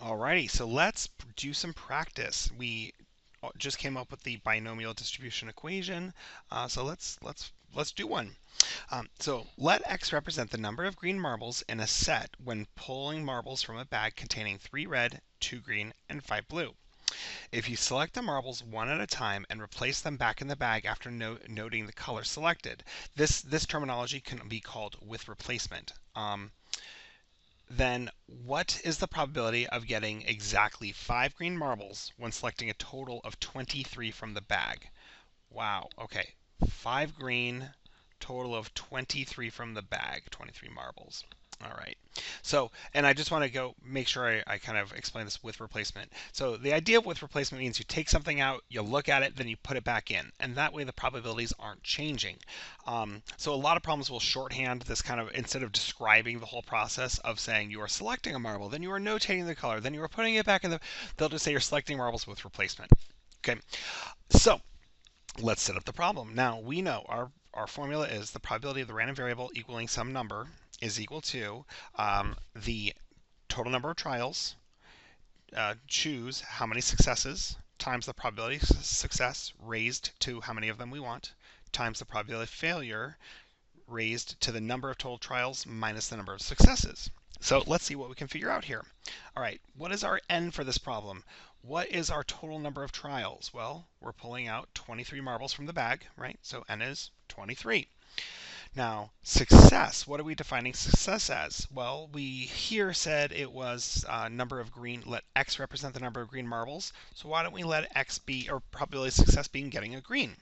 Alrighty, so let's do some practice. We just came up with the binomial distribution equation, so let's do one. So let x represent the number of green marbles in a set when pulling marbles from a bag containing 3 red, 2 green, and 5 blue. If you select the marbles one at a time and replace them back in the bag after noting the color selected, this terminology can be called with replacement. Then what is the probability of getting exactly 5 green marbles when selecting a total of 23 from the bag? Wow, okay. 5 green, total of 23 from the bag, 23 marbles. All right. So, and I just want to go make sure I kind of explain this with replacement. So the idea of with replacement means you take something out, you look at it, then you put it back in. And that way the probabilities aren't changing. So a lot of problems will shorthand this kind of, instead of describing the whole process of saying you are selecting a marble, then you are notating the color, then you are putting it back in the, they'll just say you're selecting marbles with replacement. Okay. So let's set up the problem. Now we know our formula is the probability of the random variable equaling some number is equal to the total number of trials, choose how many successes, times the probability of success raised to how many of them we want, times the probability of failure raised to the number of total trials minus the number of successes. So let's see what we can figure out here. All right, what is our n for this problem? What is our total number of trials? Well, we're pulling out 23 marbles from the bag, right? So n is 23. Now, success, what are we defining success as? Well, we here said it was number of green, let x represent the number of green marbles. So why don't we let x be, or probability of success being getting a green?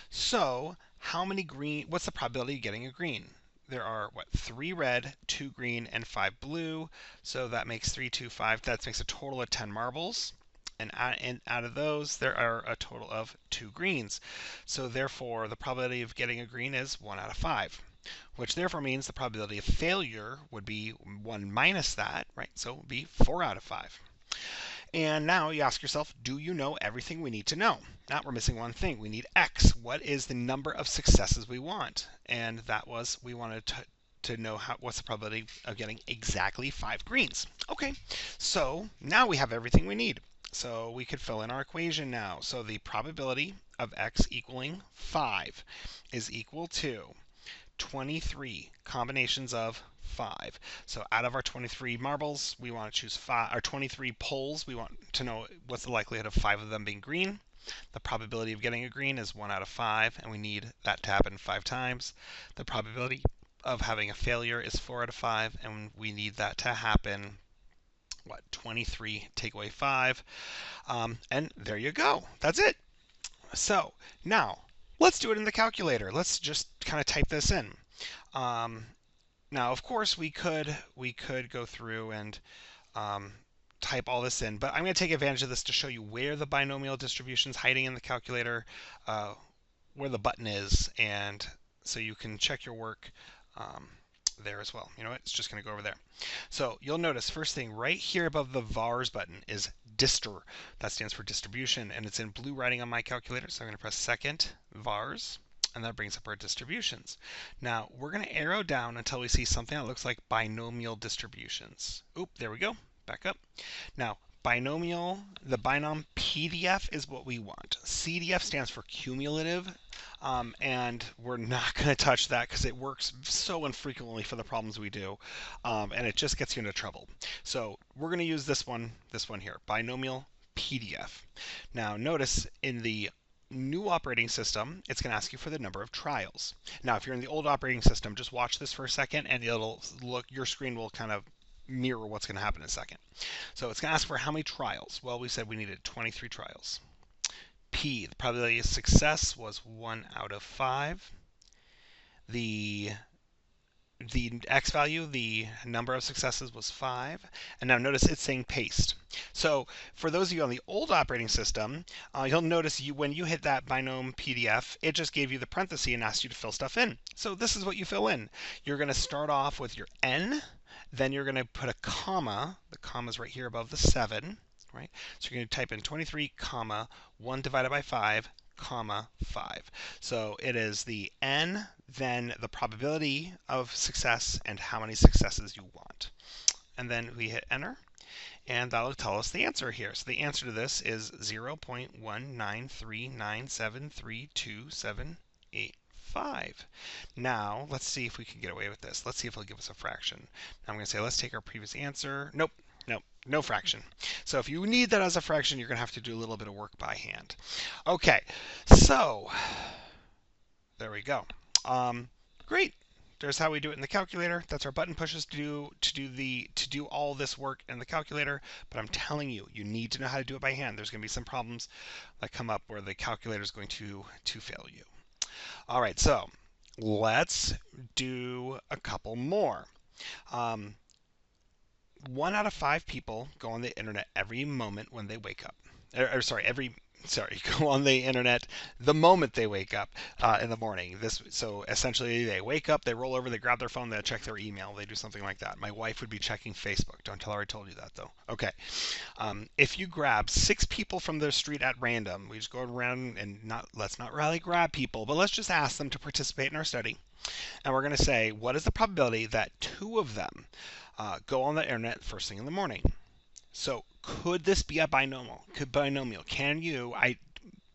So how many green, what's the probability of getting a green? There are, what, 3 red, 2 green, and 5 blue. So that makes 3, 2, 5. That makes a total of 10 marbles. And out of those, there are a total of 2 greens. So therefore, the probability of getting a green is 1 out of 5, which therefore means the probability of failure would be 1 minus that, right? So it would be 4 out of 5. And now you ask yourself, do you know everything we need to know? Now we're missing one thing. We need x. What is the number of successes we want? And that was, we wanted to know what's the probability of getting exactly 5 greens. Okay, so now we have everything we need. So we could fill in our equation now. So the probability of x equaling 5 is equal to 23 combinations of 5. So out of our 23 marbles, we want to choose 5, or 23 pulls, we want to know what's the likelihood of 5 of them being green. The probability of getting a green is 1 out of 5, and we need that to happen 5 times. The probability of having a failure is 4 out of 5, and we need that to happen, 23 take away 5. And there you go. That's it. So now let's do it in the calculator. Let's just kind of type this in. Now, of course, we could go through and type all this in, but I'm going to take advantage of this to show you where the binomial distribution is hiding in the calculator, where the button is, and so you can check your work there as well. You know what? It's just going to go over there. So you'll notice first thing right here above the vars button is distr. That stands for distribution, and it's in blue writing on my calculator. So I'm going to press second vars, and that brings up our distributions. Now we're going to arrow down until we see something that looks like binomial distributions. Oop, there we go. Back up. Now binomial, the binom PDF is what we want. CDF stands for cumulative. And we're not going to touch that because it works so infrequently for the problems we do, and it just gets you into trouble. So we're going to use this one here, binomial PDF. Now notice in the new operating system, it's going to ask you for the number of trials. Now if you're in the old operating system, just watch this for a second and it'll look, your screen will kind of mirror what's going to happen in a second. So it's going to ask for how many trials. Well, we said we needed 23 trials. P, the probability of success was 1 out of 5. The x value, the number of successes was 5. And now notice it's saying paste. So for those of you on the old operating system, you'll notice when you hit that binom PDF, it just gave you the parenthesis and asked you to fill stuff in. So this is what you fill in. You're going to start off with your n, then you're going to put a comma. The comma is right here above the 7. Right? So you're going to type in 23, comma, 1 divided by 5, comma, 5. So it is the n, then the probability of success, and how many successes you want. And then we hit enter. And that'll tell us the answer here. So the answer to this is 0.193973278. Now, let's see if we can get away with this. Let's see if it'll give us a fraction. Now I'm going to say, let's take our previous answer. Nope, nope, no fraction. So if you need that as a fraction, you're going to have to do a little bit of work by hand. Okay, so there we go. Great. There's how we do it in the calculator. That's our button pushes to do all this work in the calculator. But I'm telling you, you need to know how to do it by hand. There's going to be some problems that come up where the calculator is going to fail you. All right, so let's do a couple more. 1 out of 5 people go on the internet every moment when they wake up. Go on the internet the moment they wake up in the morning. So essentially, they wake up, they roll over, they grab their phone, they check their email, they do something like that. My wife would be checking Facebook. Don't tell her I told you that, though. Okay. If you grab 6 people from the street at random, we just go around and let's not really grab people, but let's just ask them to participate in our study. And we're going to say, what is the probability that 2 of them go on the internet first thing in the morning? So could this be a binomial? Can you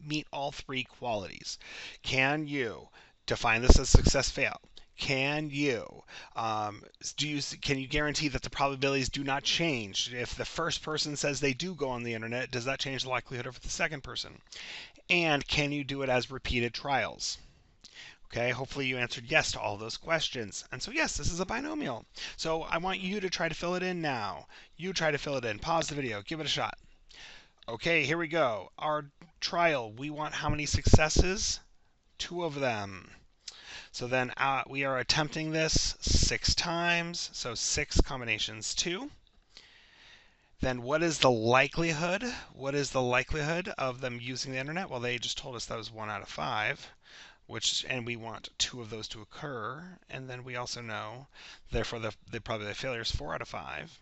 meet all 3 qualities? Can you define this as success fail? Can you can you guarantee that the probabilities do not change? If the first person says they do go on the internet, does that change the likelihood of the second person? And can you do it as repeated trials? Okay, hopefully you answered yes to all those questions. And so yes, this is a binomial. So I want you to try to fill it in now. You try to fill it in. Pause the video. Give it a shot. Okay, here we go. Our trial, we want how many successes? 2 of them. So then we are attempting this 6 times. So 6 combinations 2. Then what is the likelihood? What is the likelihood of them using the internet? Well, they just told us that was 1 out of 5. And we want 2 of those to occur, and then we also know, therefore, the probability of failure is 4 out of 5,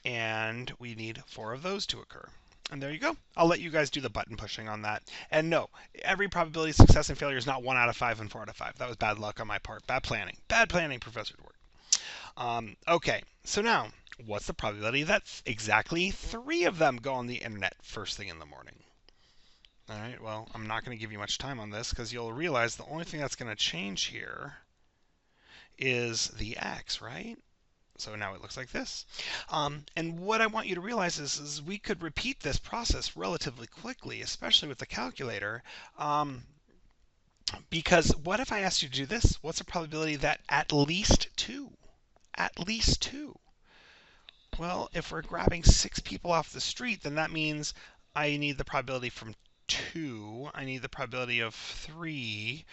and we need 4 of those to occur. And there you go. I'll let you guys do the button pushing on that. And no, every probability of success and failure is not 1 out of 5 and 4 out of 5. That was bad luck on my part. Bad planning. Bad planning, Professor Dwork. Okay, so now, what's the probability that exactly 3 of them go on the internet first thing in the morning? All right, well, I'm not going to give you much time on this because you'll realize the only thing that's going to change here is the x, right? So now it looks like this. And what I want you to realize is we could repeat this process relatively quickly, especially with the calculator. Because what if I asked you to do this? What's the probability that at least 2? At least 2. Well, if we're grabbing 6 people off the street, then that means I need the probability from 2, I need the probability of 3,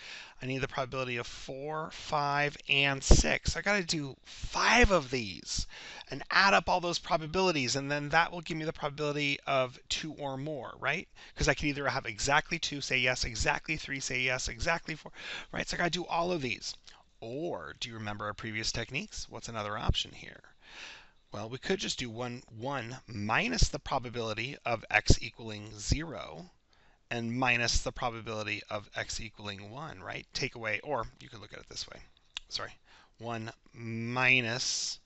I need the probability of 4, 5, and 6. I got to do 5 of these and add up all those probabilities, and then that will give me the probability of 2 or more, right? Because I can either have exactly 2, say yes, exactly 3, say yes, exactly 4, right? So I got to do all of these. Or, do you remember our previous techniques? What's another option here? Well, we could just do 1 minus the probability of x equaling 0, and minus the probability of x equaling 1, right? Take away, or you could look at it this way. Sorry. 1 minus,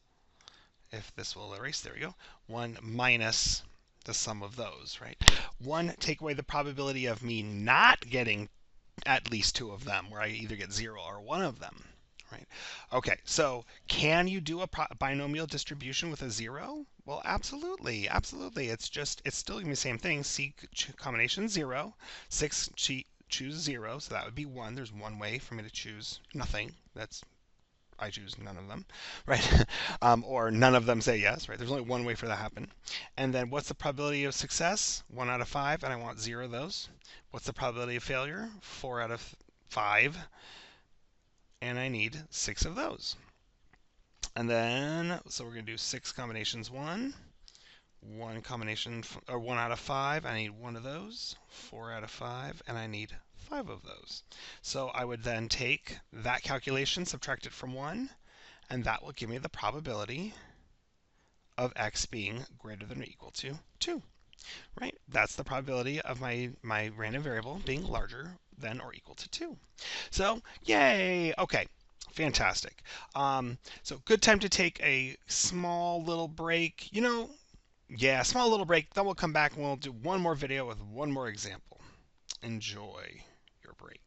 if this will erase, there we go. 1 minus the sum of those, right? 1, take away the probability of me not getting at least 2 of them, where I either get 0 or 1 of them, right? Okay, so can you do a binomial distribution with a 0? Well, absolutely, absolutely. It's still going to be the same thing. C combination 0, 6 choose 0, so that would be 1. There's one way for me to choose nothing. I choose none of them, right? Or none of them say yes, right? There's only one way for that to happen. And then what's the probability of success? 1 out of 5, and I want 0 of those. What's the probability of failure? 4 out of 5, and I need 6 of those. And then, so we're going to do 6 combinations 1 combination, or 1 out of 5, I need 1 of those, 4 out of 5, and I need 5 of those. So I would then take that calculation, subtract it from 1, and that will give me the probability of x being greater than or equal to 2. Right? That's the probability of my random variable being larger than or equal to 2. So, yay! Okay. Fantastic. So good time to take a small little break. You know, Yeah, small little break. Then we'll come back and we'll do one more video with one more example. Enjoy your break.